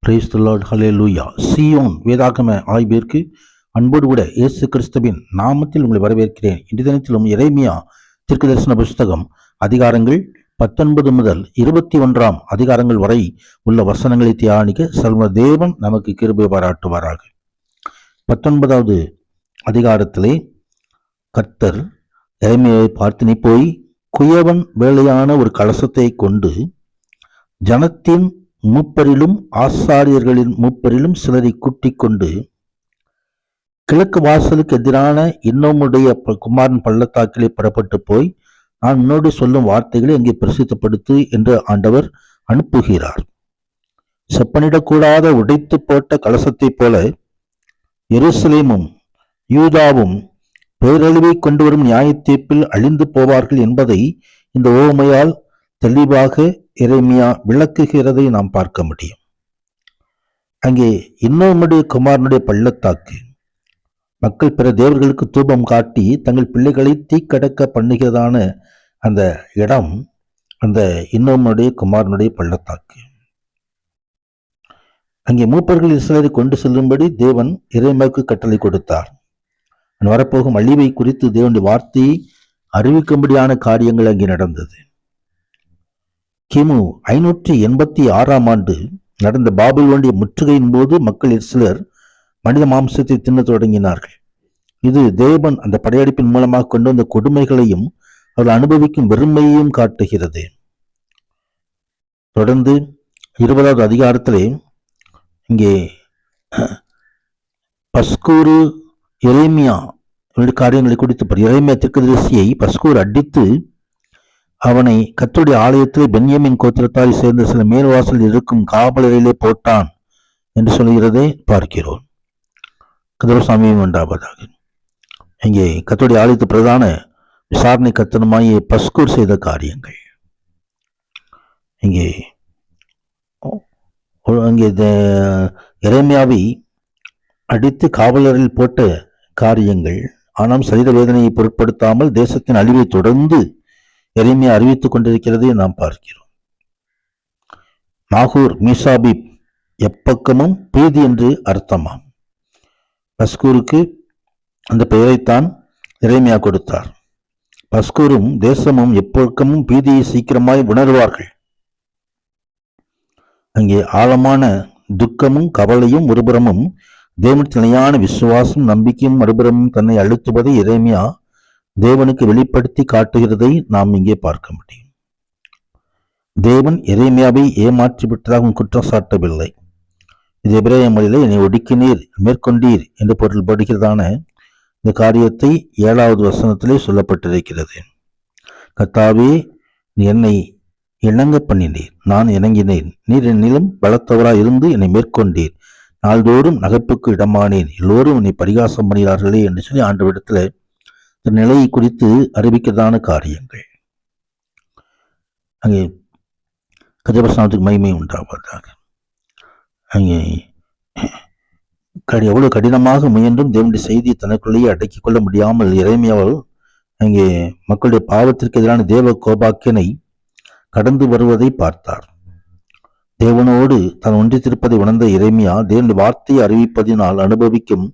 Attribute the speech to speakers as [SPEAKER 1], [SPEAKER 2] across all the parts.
[SPEAKER 1] Praise the Lord, ஹல்லேலூயா. சீயோன் வேதாகம ஆய்விற்கு அன்போடு கூட இயேசு கிறிஸ்துவின் நாமத்தில் உங்களை வரவேற்கிறேன். இன்றைய தினத்திலும் எரேமியா தீர்க்கதரிசன புஸ்தகம் அதிகாரங்கள் 19 முதல் 21 அதிகாரங்கள் வரை உள்ள வசனங்களை தியானிக்க சர்வ தேவன் நமக்கு கிருபை பாராட்டுவாராக. 19வது அதிகாரத்திலே கர்த்தர் எரேமியாவை பார்த்து, நீ போய் குயவன் வேலையான ஒரு கலசத்தை கொண்டு ஜனத்தின் மூப்பரிலும் ஆசாரியர்களின் மூப்பரிலும் சிலரை கூட்டிக் கொண்டு கிழக்கு வாசலுக்கு எதிரான இன்னமுடைய குமாரன் பள்ளத்தாக்கிலே புறப்பட்டு போய், நான் முன்னோடு சொல்லும் வார்த்தைகளை அங்கே பிரசித்தப்படுத்து என்று ஆண்டவர் அனுப்புகிறார். செப்பனிடக்கூடாத உடைத்து போட்ட கலசத்தை போல எருசலேமும் யூதாவும் பேரழிவை கொண்டு வரும் நியாய தீர்ப்பில் அழிந்து போவார்கள் என்பதை இந்த ஓமையால் தெளிவாக எரேமியா விளக்குகிறதை நாம் பார்க்க முடியும். அங்கே இன்னமுடைய குமாரனுடைய பள்ளத்தாக்கு மக்கள் பிற தேவர்களுக்கு தூபம் காட்டி தங்கள் பிள்ளைகளை தீக்கடக்க பண்ணுகிறதான அந்த இடம் அந்த இன்னமுடைய குமாரனுடைய பள்ளத்தாக்கு. அங்கே மூப்பர்கள் இஸ்ரவேலை கொண்டு செல்லும்படி தேவன் எரேமியாவுக்கு கட்டளை கொடுத்தார். வரப்போகும் அழிவை குறித்து தேவனுடைய வார்த்தையை அறிவிக்கும்படியான காரியங்கள் அங்கே நடந்தது. கிமு 586 நடந்த பாபிலோனிய முற்றுகையின் போது மக்கள் சிலர் மனித மாம்சத்தை தின்ன தொடங்கினார்கள். இது தேவன் அந்த படையெடுப்பின் மூலமாக கொண்டு வந்த கொடுமைகளையும் அவர்கள் அனுபவிக்கும் வெறுமையையும் காட்டுகிறது. தொடர்ந்து 20வது அதிகாரத்திலே இங்கே பஸ்கூரு எரேமியா காரியங்களை குறித்து எரேமியா தீர்க்கதரிசியை பஸ்கூர் அடித்து அவனை கர்த்தருடைய ஆலயத்தில் பென்யமின் கோத்திரத்தால் சேர்ந்த சில மேல்வாசல் இருக்கும் காவலரிலே போட்டான் என்று சொல்கிறதை பார்க்கிறோம். கதிரசாமியும் உண்டாவதாக. இங்கே கர்த்தருடைய ஆலயத்து பிரதான விசாரணை கர்த்தனுமாய் பஸ்கூர் செய்த காரியங்கள் இங்கே எரேமியாவை அடித்து காவலரில் போட்ட காரியங்கள். ஆனால் சரீர வேதனையை பொருட்படுத்தாமல் தேசத்தின் அழிவை தொடர்ந்து எரேமியா அறிவித்துக் கொண்டிருக்கிறதை நாம் பார்க்கிறோம். நாகூர் மீசாபிப் எப்பக்கமும் பிரீதி என்று அர்த்தமாம். பஸ்கூருக்கு அந்த பெயரைத்தான் எரேமியா கொடுத்தார். பஸ்கூரும் தேசமும் எப்பக்கமும் பீதியை சீக்கிரமாய் உணர்வார்கள். அங்கே ஆழமான துக்கமும் கவலையும் ஒருபுறமும் தேவனுக்கு நிலையான விசுவாசம் நம்பிக்கையும் மறுபுறமும் தன்னை அழுத்துவதை எரேமியா தேவனுக்கு வெளிப்படுத்தி காட்டுகிறதை நாம் இங்கே பார்க்க முடியும். தேவன் எரேமியாவை ஏமாற்றி விட்டதாக குற்றம் சாட்டவில்லை. இது எபிரேய மொழியிலே என்னை ஒடுக்கினீர் மேற்கொண்டீர் என்று பொருள்படுகிறதான இந்த காரியத்தை 7வது வசனத்திலே சொல்லப்பட்டிருக்கிறது. கர்த்தாவே, நீ என்னை இணங்க பண்ணினீர், நான் இணங்கினேன். நீர் என்னிலும் பலத்தவராய் இருந்து என்னை மேற்கொண்டீர். நாள்தோறும் நகைப்புக்கு இடமானேன், எல்லோரும் என்னை பரிகாசம் பண்ணுகிறார்களே என்று சொல்லி ஆண்டவரிடத்துல நிலையை குறித்து அறிவிக்கிறதான காரியங்கள். அங்கே கஜபஸ்நாமத்துக்கு மகிமை உண்டாவதாக. அங்கே எவ்வளவு கடினமாக முயன்றும் தேவனுடைய செய்தியை தனக்குள்ளேயே அடக்கிக் கொள்ள முடியாமல் எரேமியாவால் அங்கே மக்களுடைய பாவத்திற்கு எதிரான தேவ கோபாக்கியனை கடந்து வருவதை பார்த்தார். தேவனோடு தான் ஒன்றித்திருப்பதை உணர்ந்த எரேமியா தேவனுடைய வார்த்தையை அறிவிப்பதினால் அனுபவிக்கும்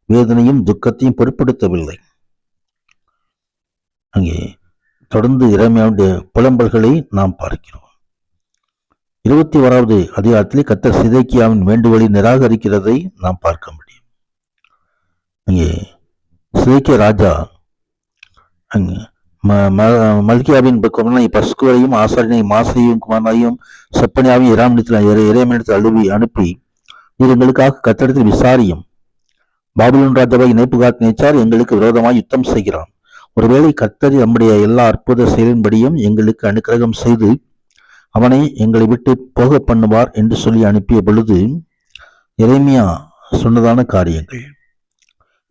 [SPEAKER 1] வேதனையும் துக்கத்தையும் பொருட்படுத்தவில்லை. அங்கே தொடர்ந்து எரேமியாவுடைய புலம்பல்களை நாம் பார்க்கிறோம். 21வது அதிகாரத்திலே கர்த்தர் சிதேக்கியாவின் வேண்டுகோளை நிராகரிக்கிறதை நாம் பார்க்க முடியும். அங்கே சிதேக்கியா ராஜா அங்கே மல்கியாவின் பஸ்குவரையும் ஆசாரியனையும் மாசையும் குமாரையும் செப்பனியாவையும் எரேமியாவிடத்தில் அனுப்பி எங்களுக்காக கர்த்தரிடத்தில் விசாரியும். பாபிலோன் ராஜாவாகிய நேபுகாத்நேச்சார் எங்களுக்கு விரோதமாய் யுத்தம் செய்கிறான். ஒருவேளை கர்த்தர் நம்முடைய எல்லா அற்புத செயலின்படியும் எங்களுக்கு அனுக்கிரகம் செய்து அவனை எங்களை விட்டு போக பண்ணுவார் என்று சொல்லி அனுப்பிய பொழுது எரேமியா சொன்னதான காரியங்கள்.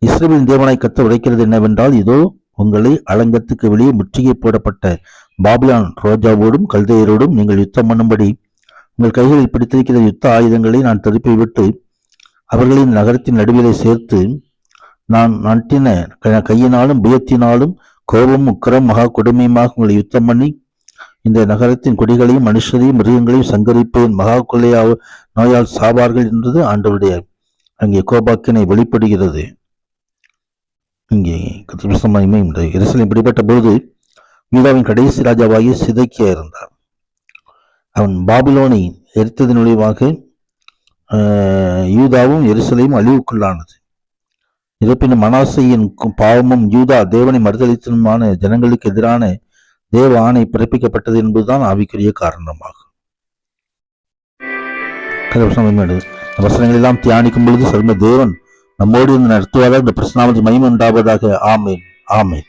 [SPEAKER 1] இஸ்ரவேலின் தேவனாய் கர்த்தர் உரைக்கிறது என்னவென்றால், இதோ உங்களை அலங்கத்துக்கு வெளியே முற்றுகை போடப்பட்ட பாபிலான் ரோஜாவோடும் கல்தையரோடும் நீங்கள் யுத்தம் பண்ணும்படி உங்கள் கைகளில் பிடித்திருக்கிற யுத்த ஆயுதங்களை நான் திருப்பி விட்டு அவர்களின் நகரத்தின் நடுவிலே சேர்த்து நான் நட்டின கையினாலும் புயத்தினாலும் கோபம் உக்கரம் மகா கொடுமையுமாக உங்களை யுத்தம் பண்ணி இந்த நகரத்தின் குடிகளையும் மனுஷரையும் மிருகங்களையும் சங்கரிப்பேன். மகா கொள்ளையா நோயால் சாவார்கள் என்றது ஆண்டவருடைய அங்கே கோபாக்கினை வெளிப்படுகிறது. இங்கே எருசலேம் பிடிபட்ட போது யூதாவின் கடைசி ராஜாவாகிய சிதேக்கியா இருந்தார். அவன் பாபிலோனை எரித்ததன் விளைவாக யூதாவும் எருசலேமும் அழிவுக்குள்ளானது. இருப்பினும் மனாசையின் பாவமும் யூதா தேவனை மறுதளித்தனுமான ஜனங்களுக்கு எதிரான தேவ ஆணை பிறப்பிக்கப்பட்டது என்பதுதான் ஆவிக்குரிய காரணமாகும். வசனங்கள் எல்லாம் தியானிக்கும் பொழுது சொல்ல தேவன் நம்மோடு இருந்து நடத்துவதாக இந்த பிரச்சனாவது மகிமை உண்டாவதாக. ஆமேன், ஆமேன்.